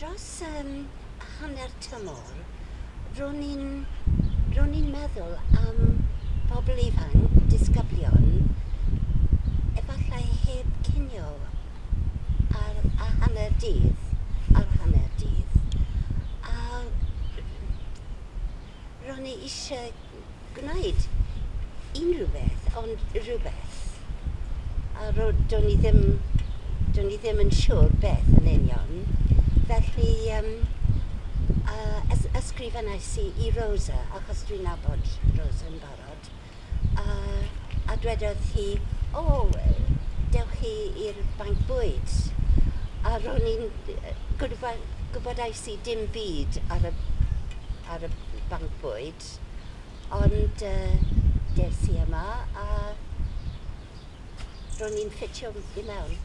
Dros hanner tymor, ro'n i'n meddwl am bobl ifanc, disgyblion, efallai heb cinio ar hanner dydd. A ro'n i eisiau gwneud unrhyw beth, ond rhywbeth. A do'n i ddim yn siŵr beth yn union. Felly ysgrifennais i Rosa, achos dwi'n nabod Rosa yn barod. A dwedodd hi, dewch chi i'r banc bwyd. A ro'n i'n gwybodais i dim byd ar y banc bwyd, ond des i yma a ro'n i'n ffitio i mewn.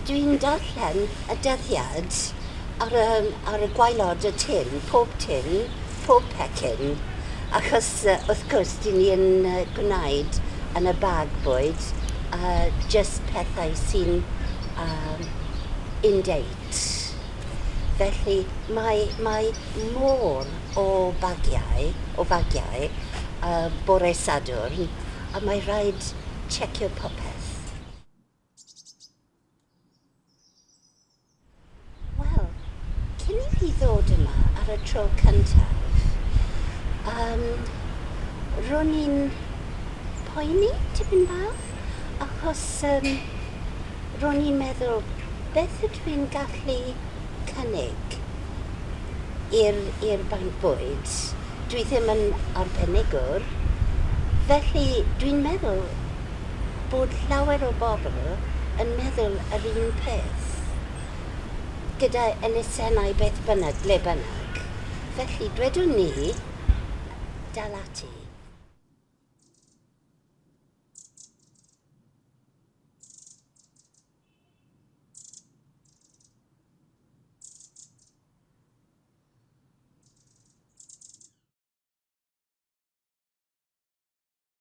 Dwi'n darllen y dyddiad ar y gwaelod y tin, pob pecyn, achos wrth gwrs dyn ni'n gwneud yn y bag bwyd just pethau sy'n in-date. Felly mae môr o bagiau bore Sadwrn, a mae rhaid checio popeth. Cyn i fi ddod yma ar y tro cyntaf, ro'n i'n poeni tipyn bach, achos ro'n i'n meddwl beth ydw i'n gallu cynnig i'r banc bwyd. Dwi ddim yn arbenigwr, felly dwi'n meddwl bod llawer o bobl yn meddwl yr un peth, gyda elusennau beth bynnag, ble bynnag. Felly dwedwn ni dal ati.